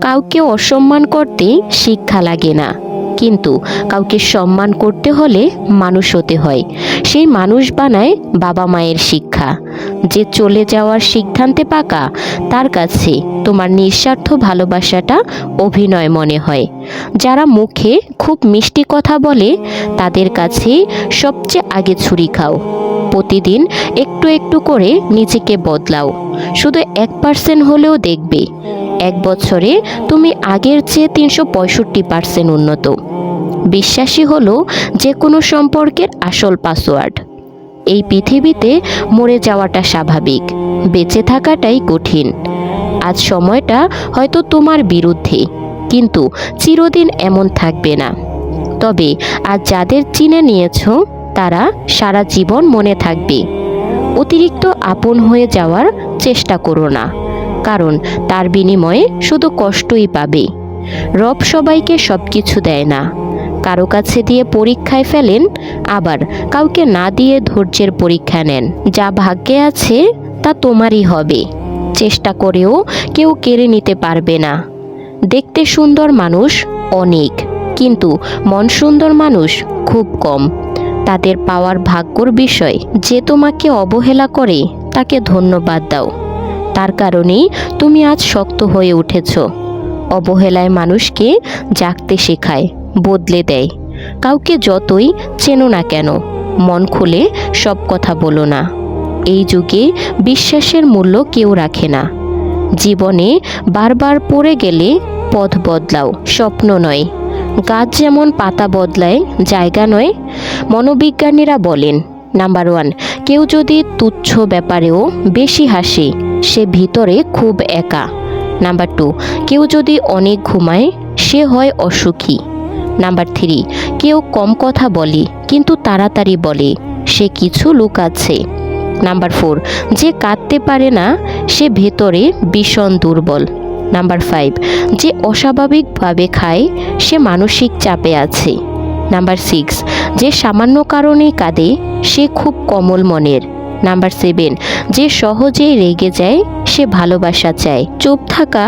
কাউকে অসম্মান করতে শিক্ষা লাগে না, কিন্তু কাউকে সম্মান করতে হলে মানুষ হতে হয়। সেই মানুষ বানায় বাবা মায়ের শিক্ষা। যে চলে যাওয়ার সিদ্ধান্তে পাকা, তার কাছে তোমার নিঃস্বার্থ ভালোবাসাটা অভিনয় মনে হয়। যারা মুখে খুব মিষ্টি কথা বলে, তাদের কাছে সবচেয়ে আগে ছুরি খাও। প্রতিদিন একটু একটু করে নিজেকে বদলাও। শুধু 1% হলেও দেখবে 1 বছরে তুমি আগের চেয়ে 365% উন্নত। বিশ্বাসী হলো যে কোনো সম্পর্কের আসল পাসওয়ার্ড। এই পৃথিবীতে মরে যাওয়াটা স্বাভাবিক, বেঁচে থাকাটাই কঠিন। আজ সময়টা হয়তো তোমার বিরুদ্ধে, কিন্তু চিরদিন এমন থাকবে না। তবে আজ যাদের চিনে নিয়েছো, তারা সারা জীবন মনে থাকবে। অতিরিক্ত আপন হয়ে যাওয়ার চেষ্টা করো না, কারণ তার বিনিময়ে শুধু কষ্টই পাবে। রব সবাইকে সব কিছু দেয় না। কারো কাছে দিয়ে পরীক্ষায় ফেলেন, আবার কাউকে না দিয়ে ধৈর্যের পরীক্ষা নেন। যা ভাগ্যে আছে তা তোমারই হবে। চেষ্টা করেও কেউ কেড়ে নিতে পারবে না। দেখতে সুন্দর মানুষ অনেক, কিন্তু মন সুন্দর মানুষ খুব কম। তাদের পাওয়ার ভাগ্যর বিষয়। যে তোমাকে অবহেলা করে তাকে ধন্যবাদ দাও। তার কারণেই তুমি আজ শক্ত হয়ে উঠেছ। অবহেলায় মানুষকে জাগতে শেখায়, বদলে দেয়। কাউকে যতই চেনো না কেন, মন খুলে সব কথা বলো না। এই যুগে বিশ্বাসের মূল্য কেউ রাখে না। জীবনে বারবার পড়ে গেলে পথ বদলাও, স্বপ্ন নয়। গাছ যেমন পাতা বদলায়, জায়গা নয়। মনোবিজ্ঞানীরা বলেন, নাম্বার 1, কেউ যদি তুচ্ছ ব্যাপারেও বেশি হাসে, সে ভিতরে খুব একা। নাম্বার 2, কেউ যদি অনেক ঘুমায়, সে হয় অসুখী। নাম্বার 3, কেউ কম কথা বলে কিন্তু তাড়াতাড়ি বলে, সে কিছু লুকাচ্ছে। নাম্বার 4, যে কাঁদতে পারে না, সে ভেতরে ভীষণ দুর্বল। নাম্বার 5, যে অস্বাভাবিকভাবে খায়, সে মানসিক চাপে আছে। নাম্বার 6, যে সামান্য কারণেই কাঁদে, সে খুব কোমল মনের। নাম্বার 7, যে সহজেই রেগে যায়, সে ভালোবাসা চায়। চুপ থাকা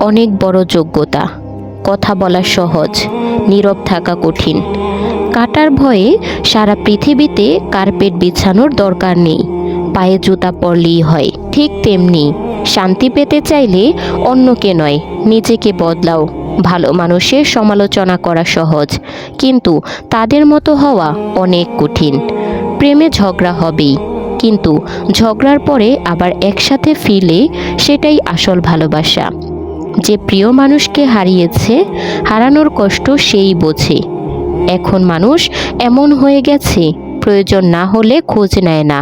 অনেক বড় যোগ্যতা। কথা বলা সহজ, নীরব থাকা কঠিন। কাটার ভয়ে সারা পৃথিবীতে কার্পেট বিছানোর দরকার নেই, পায়ে জুতা পরলেই হয়। ঠিক তেমনি শান্তি পেতে চাইলে অন্যকে নয়, নিজেকে বদলাও। ভালো মানুষের সমালোচনা করা সহজ, কিন্তু তাদের মতো হওয়া অনেক কঠিন। প্রেমে ঝগড়া হবেই, কিন্তু ঝগড়ার পরে আবার একসাথে ফিরলে সেটাই আসল ভালোবাসা। যে প্রিয় মানুষকে হারিয়েছে, হারানোর কষ্ট সেই বোঝে। এখন মানুষ এমন হয়ে গেছে, প্রয়োজন না হলে খোঁজ নেয় না।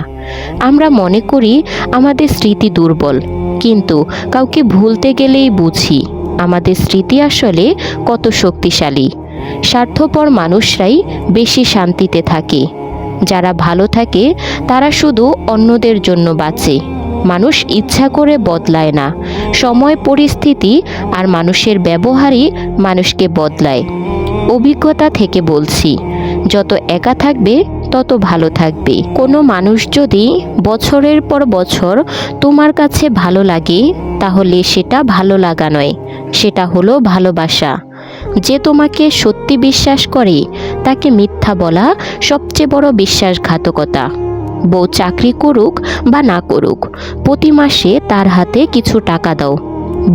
আমরা মনে করি আমাদের স্মৃতি দুর্বল, কিন্তু কাউকে ভুলতে গেলেই বুঝি আমাদের স্মৃতি আসলে কত শক্তিশালী। স্বার্থপর মানুষরাই বেশি শান্তিতে থাকে। যারা ভালো থাকে তারা শুধু অন্যদের জন্য বাঁচে। মানুষ ইচ্ছা করে বদলায় না, সময়, পরিস্থিতি আর মানুষের ব্যবহারই মানুষকে বদলায়। অভিজ্ঞতা থেকে বলছি, যত একা থাকবে তত ভালো থাকবে। কোনো মানুষ যদি বছরের পর বছর তোমার কাছে ভালো লাগে, তাহলে সেটা ভালো লাগা নয়, সেটা হলো ভালোবাসা। যে তোমাকে সত্যি বিশ্বাস করে, তাকে মিথ্যা বলা সবচেয়ে বড় বিশ্বাসঘাতকতা। বউ চাকরি করুক বা না করুক, প্রতি মাসে তার হাতে কিছু টাকা দাও।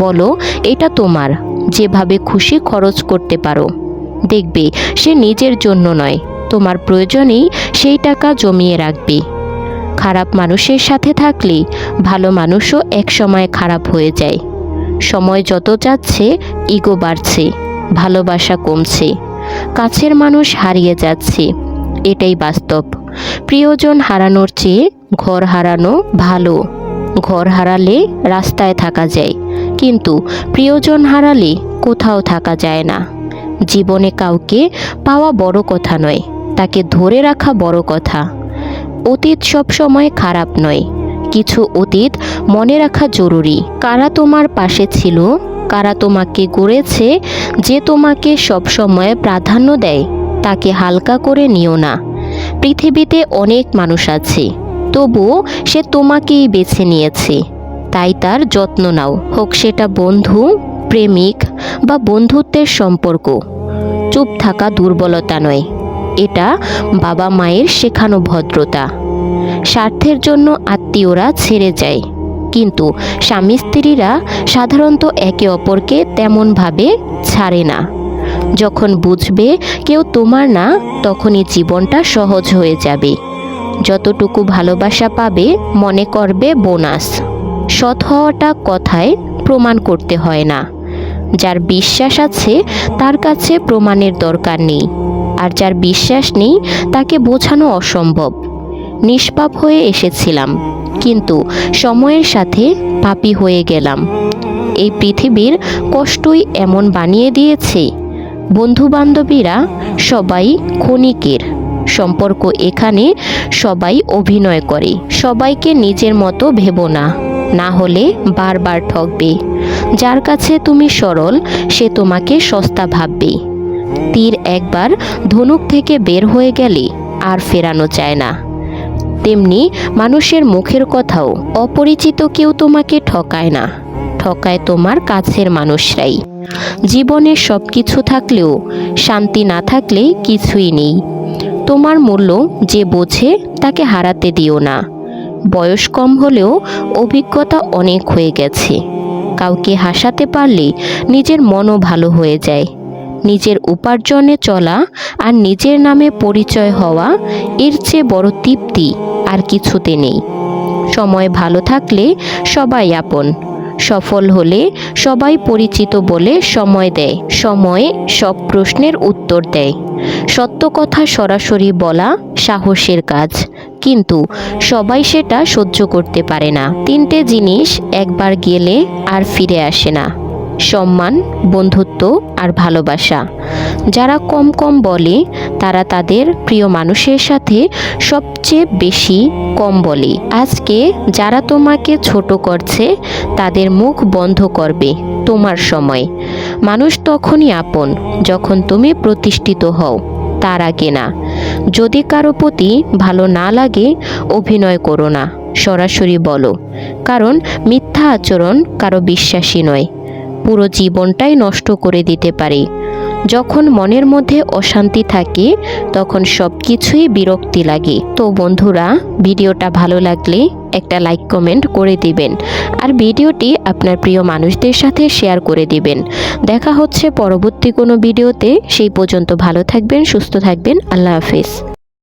বলো, এটা তোমার, যেভাবে খুশি খরচ করতে পারো। দেখবে সে নিজের জন্য নয়, তোমার প্রয়োজনেই সেই টাকা জমিয়ে রাখবে। খারাপ মানুষের সাথে থাকলে ভালো মানুষও একসময় খারাপ হয়ে যায়। সময় যত যাচ্ছে, ইগো বাড়ছে, ভালোবাসা কমছে, কাছের মানুষ হারিয়ে যাচ্ছে। এটাই বাস্তব। প্রিয়জন হারানোর চেয়ে ঘর হারানো ভালো। ঘর হারালে রাস্তায় থাকা যায়, কিন্তু প্রিয়জন হারালে কোথাও থাকা যায় না। জীবনে কাউকে পাওয়া বড় কথা নয়, তাকে ধরে রাখা বড় কথা। অতীত সব সময় খারাপ নয়, কিছু অতীত মনে রাখা জরুরি। কারা তোমার পাশে ছিল, কারা তোমাকে গড়েছে, যে তোমাকে সব সময় প্রাধান্য দেয়, তাকে হালকা করে নিও না। পৃথিবীতে অনেক মানুষ আছে, তবুও সে তোমাকেই বেছে নিয়েছে, তাই তার যত্ন নাও। হোক সেটা বন্ধু, প্রেমিক বা বন্ধুত্বের সম্পর্ক। চুপ থাকা দুর্বলতা নয়, এটা বাবা মায়ের শেখানো ভদ্রতা। স্বার্থের জন্য আত্মীয়রা ছেড়ে যায়, কিন্তু স্বামী স্ত্রীরা সাধারণত একে অপরকে তেমনভাবে ছাড়ে না। যখন বুঝবে কেউ তোমার না, তখনই জীবনটা সহজ হয়ে যাবে। যতটুকু ভালোবাসা পাবে মনে করবে বোনাস। সৎ হওয়াটা কথায় প্রমাণ করতে হয় না। যার বিশ্বাস আছে তার কাছে প্রমাণের দরকার নেই, আর যার বিশ্বাস নেই তাকে বোঝানো অসম্ভব। নিষ্পাপ হয়ে এসেছিলাম, কিন্তু সময়ের সাথে পাপী হয়ে গেলাম। এই পৃথিবীর কষ্টই এমন বানিয়ে দিয়েছে, বন্ধুবান্ধবীরা সবাই ক্ষণিকের সম্পর্ক। এখানে সবাই অভিনয় করে। সবাইকে নিজের মতো ভেবো না, না হলে বারবার ঠকবে। যার কাছে তুমি সরল, সে তোমাকে সস্তা ভাববে। তীর একবার ধনুক থেকে বের হয়ে গেলে আর ফেরানো যায় না। তেমনি মানুষের মুখের কথাও, অপরিচিত কেউ তোমাকে ঠকায় না, ঠকায় তোমার কাছের মানুষরাই। জীবনে সব কিছু থাকলেও শান্তি না থাকলে কিছুই নেই। তোমার মূল্য যে বোঝে তাকে হারাতে দিও না। বয়স কম হলেও অভিজ্ঞতা অনেক হয়ে গেছে। কাউকে হাসাতে পারলে নিজের মনও ভালো হয়ে যায়। নিজের উপার্জনে চলা আর নিজের নামে পরিচয় হওয়া, এর চেয়ে বড় তৃপ্তি আর কিছুতে নেই। সময় ভালো থাকলে সবাই আপন, সফল হলে সবাই পরিচিত বলে সময় দেয়। সময় সব প্রশ্নের উত্তর দেয়। সত্য কথা সরাসরি বলা সাহসের কাজ, কিন্তু সবাই সেটা সহ্য করতে পারে না। তিনটে জিনিস একবার গেলে আর ফিরে আসে না: সম্মান, বন্ধুত্ব আর ভালোবাসা। যারা কম কম বলে তারা তাদের প্রিয় মানুষের সাথে সবচেয়ে বেশি কম বলে। আজকে যারা তোমাকে ছোট করছে তাদের মুখ বন্ধ করবে তোমার সময়। মানুষ তখনই আপন যখন তুমি প্রতিষ্ঠিত হও, তার আগে না। যদি কারো প্রতি ভালো না লাগে অভিনয় করো না, সরাসরি বলো। কারণ মিথ্যা আচরণ কারো বিশ্বাসী নয়, পুরো জীবনটাই নষ্ট করে দিতে পারে। যখন মনের মধ্যে অশান্তি থাকে তখন সব কিছুই বিরক্তি লাগে। তো বন্ধুরা, ভিডিওটা ভালো লাগলে একটা লাইক কমেন্ট করে দিবেন, আর ভিডিওটি আপনার প্রিয় মানুষদের সাথে শেয়ার করে দিবেন। দেখা হচ্ছে পরবর্তী কোনো ভিডিওতে। সেই পর্যন্ত ভালো থাকবেন, সুস্থ থাকবেন। আল্লাহ হাফেজ।